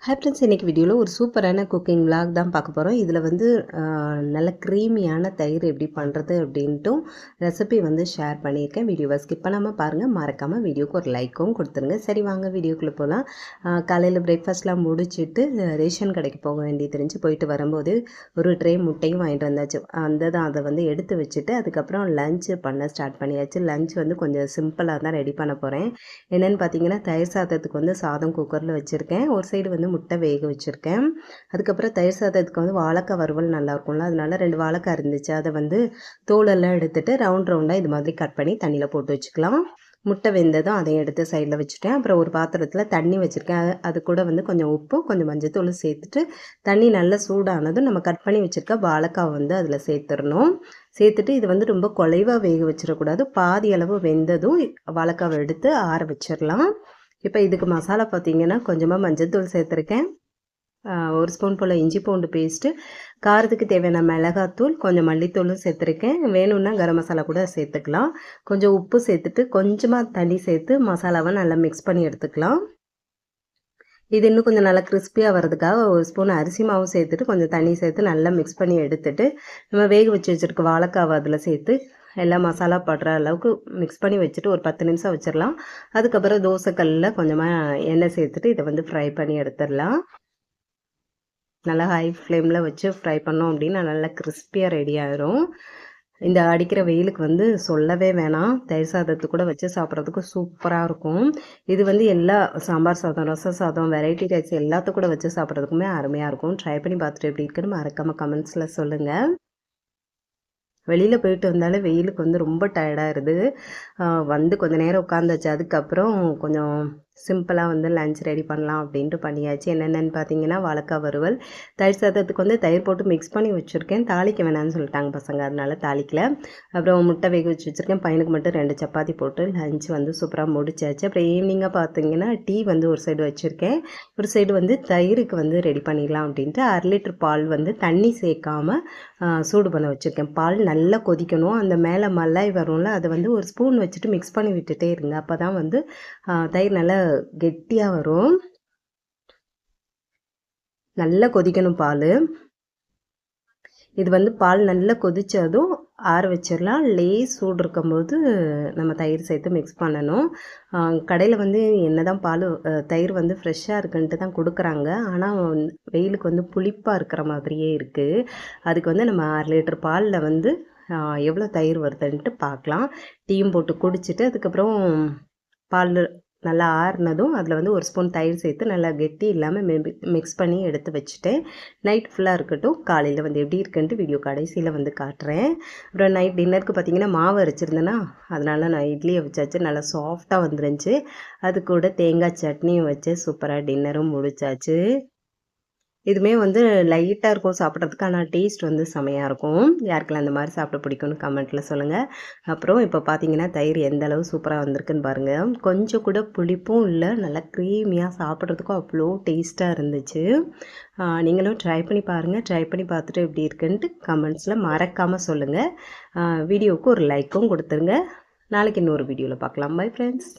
Hi friends, இன்றைக்கி வீடியோவில் ஒரு சூப்பரான குக்கிங் விலாக் தான் பார்க்க போகிறோம். இதில் வந்து நல்ல க்ரீமியான தயிர் எப்படி பண்ணுறது அப்படின்ட்டும் ரெசிபி வந்து ஷேர் பண்ணியிருக்கேன். வீடியோவை ஸ்கிப் பண்ணாமல் பாருங்கள். மறக்காமல் வீடியோக்கு ஒரு லைக்கும் கொடுத்துருங்க. சரி, வாங்க வீடியோக்குள்ளே போகலாம். காலையில் பிரேக்ஃபாஸ்ட்லாம் முடிச்சுட்டு ரேஷன் கடைக்கு போக வேண்டியது தெரிஞ்சு போயிட்டு வரும்போது ஒரு ட்ரே முட்டையும் வாங்கிட்டு வந்தாச்சு. அதை வந்து எடுத்து வச்சுட்டு அதுக்கப்புறம் லஞ்சு பண்ண ஸ்டார்ட் பண்ணியாச்சு. லஞ்ச் வந்து கொஞ்சம் சிம்பிளாக தான் ரெடி பண்ண போகிறேன். என்னென்னு பார்த்தீங்கன்னா, தயிர் சாதத்துக்கு வந்து சாதம் குக்கரில் வச்சுருக்கேன். ஒரு சைடு வந்து முட்டை வேக வச்சுருக்கேன். அதுக்கப்புறம் தயிர் சாதத்துக்கு வந்து வாழைக்காய் வறுவல் நல்லாயிருக்கும்ல, அதனால 2 வாழைக்காய் இருந்துச்சு. அதை வந்து தோலெல்லாம் எடுத்துகிட்டு ரவுண்டாக இது மாதிரி கட் பண்ணி தண்ணியில் போட்டு வச்சுக்கலாம். முட்டை வெந்ததும் அதையும் எடுத்து சைடில் வச்சுட்டேன். அப்புறம் ஒரு பாத்திரத்தில் தண்ணி வச்சுருக்கேன். அது கூட வந்து கொஞ்சம் உப்பு, கொஞ்சம் மஞ்சத்தூள் சேர்த்துட்டு தண்ணி நல்லா சூடானதும் நம்ம கட் பண்ணி வச்சுருக்க வாழைக்காய் வந்து அதில் சேர்த்துடணும். சேர்த்துட்டு இது வந்து ரொம்ப குலைவாக வேக வச்சிடக்கூடாது. பாதி அளவு வெந்ததும் வாழைக்காவை எடுத்து ஆற வச்சிடலாம். இப்போ இதுக்கு மசாலா பார்த்திங்கன்னா, கொஞ்சமாக மஞ்சத்தூள் சேர்த்துருக்கேன். 1 ஸ்பூன் போல் இஞ்சி பூண்டு பேஸ்ட்டு, காரத்துக்கு தேவையான மிளகாத்தூள், கொஞ்சம் மல்லித்தூளும் சேர்த்துருக்கேன். வேணும்னா கரம் மசாலா கூட சேர்த்துக்கலாம். கொஞ்சம் உப்பு சேர்த்துட்டு கொஞ்சமாக தண்ணி சேர்த்து மசாலாவை நல்லா மிக்ஸ் பண்ணி எடுத்துக்கலாம். இது இன்னும் கொஞ்சம் நல்லா கிறிஸ்பியாக வர்றதுக்காக 1 ஸ்பூன் அரிசி மாவு சேர்த்துட்டு கொஞ்சம் தண்ணி சேர்த்து நல்லா மிக்ஸ் பண்ணி எடுத்துட்டு நம்ம வேக வச்சுருக்க வாழைக்காவை அதில் சேர்த்து எல்லா மசாலா படுற அளவுக்கு மிக்ஸ் பண்ணி வச்சுட்டு ஒரு 10 நிமிஷம் வச்சிடலாம். அதுக்கப்புறம் தோசைக்கல்லில் கொஞ்சமாக எண்ணெய் சேர்த்துட்டு இதை வந்து ஃப்ரை பண்ணி எடுத்துடலாம். நல்லா ஹை ஃப்ளேமில் வச்சு ஃப்ரை பண்ணோம் அப்படின்னா நல்லா கிறிஸ்பியாக ரெடி ஆகிரும். இந்த அடிக்கிற வெயிலுக்கு வந்து சொல்லவே வேணாம். தயிர் சாதத்துக்கு கூட வச்சு சாப்பிட்றதுக்கு சூப்பராக இருக்கும். இது வந்து எல்லா சாம்பார் சாதம், ரச சாதம், வெரைட்டி ரைஸ் எல்லாத்துக்கும் கூட வச்சு சாப்பிட்றதுக்குமே அருமையாக இருக்கும். ட்ரை பண்ணி பார்த்துட்டு எப்படி இருக்குன்னு மறக்காமல் கமெண்ட்ஸில் சொல்லுங்கள். வெளியில் போயிட்டு வந்தாலே வெயிலுக்கு வந்து ரொம்ப டயர்டாகிடுது. வந்து கொஞ்சம் நேரம் உட்காந்தாச்சு. அதுக்கப்புறம் கொஞ்சம் சிம்பிளாக வந்து லஞ்ச் ரெடி பண்ணலாம் அப்படின்ட்டு பண்ணியாச்சு. என்னென்னு பார்த்தீங்கன்னா, வாழைக்காய் வறுவல், தயிர் சாதத்துக்கு வந்து தயிர் போட்டு மிக்ஸ் பண்ணி வச்சுருக்கேன். தாளிக்க வேணாம்னு சொல்லிட்டாங்க பசங்க, அதனால தாளிக்கல. அப்புறம் முட்டை வேக வச்சு வச்சுருக்கேன். பையனுக்கு மட்டும் 2 சப்பாத்தி போட்டு லஞ்ச் வந்து சூப்பராக முடிச்சாச்சு. அப்புறம் ஈவினிங்காக பார்த்தீங்கன்னா, டீ வந்து ஒரு சைடு வச்சுருக்கேன். ஒரு சைடு வந்து தயிருக்கு வந்து ரெடி பண்ணிடலாம் அப்படின்ட்டு 1/2 லிட்டர் பால் வந்து தண்ணி சேர்க்காமல் சூடு பண்ண வச்சுருக்கேன். பால் நல்லா கொதிக்கணும். அந்த மேலே மல்லாய் வரும்ல, அதை வந்து ஒரு ஸ்பூன் வச்சுட்டு மிக்ஸ் பண்ணி விட்டுட்டே இருங்க. அப்போ தான் வந்து தயிர் நல்லா கெட்டியாக வரும். நல்லா கொதிக்கணும் பால். இது வந்து பால் நல்லா கொதித்ததும் ஆற வச்சிடலாம். லேஸ் சூடு இருக்கும்போது நம்ம தயிர் சேர்த்து மிக்ஸ் பண்ணணும். கடையில் வந்து என்ன தான் தயிர் வந்து ஃப்ரெஷ்ஷாக இருக்குன்ட்டு தான் கொடுக்குறாங்க. ஆனால் வெயிலுக்கு வந்து புளிப்பாக இருக்கிற மாதிரியே இருக்குது. அதுக்கு வந்து நம்ம 1/2 லிட்டர் பாலில் வந்து எவ்வளோ தயிர் வருதுன்ட்டு பார்க்கலாம். டீயும் போட்டு குடிச்சிட்டு அதுக்கப்புறம் பால் நல்லா ஆறுனதும் அதில் வந்து 1 ஸ்பூன் தயிர் சேர்த்து நல்லா கெட்டி இல்லாமல் மிக்ஸ் பண்ணி எடுத்து வச்சுட்டேன். நைட் ஃபுல்லாக இருக்கட்டும். காலையில் வந்து எப்படி இருக்குன்ட்டு வீடியோ கடைசியில் வந்து காட்டுறேன். அப்புறம் நைட் டின்னருக்கு பார்த்திங்கன்னா, மாவு அரைச்சிருந்தேன்னா அதனால் நான் இட்லியை வச்சாச்சு. நல்லா சாஃப்டாக வந்துருந்துச்சு. அது கூட தேங்காய் சட்னியும் வச்சு சூப்பராக டின்னரும் முடிச்சாச்சு. இதுவுமே வந்து லைட்டாக இருக்கும் சாப்பிட்றதுக்கு. ஆனால் டேஸ்ட் வந்து செமையாக இருக்கும். யாருக்கெல்லாம் அந்த மாதிரி சாப்பிட பிடிக்கும்னு கமெண்ட்டில் சொல்லுங்கள். அப்புறம் இப்போ பார்த்தீங்கன்னா, தயிர் எந்த அளவு சூப்பராக வந்திருக்குன்னு பாருங்கள். கொஞ்சம் கூட புளிப்பும் இல்லை, நல்லா க்ரீமியாக சாப்பிட்றதுக்கும் அவ்வளோ டேஸ்ட்டாக இருந்துச்சு. நீங்களும் ட்ரை பண்ணி பாருங்கள். ட்ரை பண்ணி பார்த்துட்டு எப்படி இருக்குன்ட்டு கமெண்ட்ஸில் மறக்காமல் சொல்லுங்கள். வீடியோவுக்கு ஒரு லைக்கும் கொடுத்துருங்க. நாளைக்கு இன்னொரு வீடியோவில் பார்க்கலாம். Bye friends.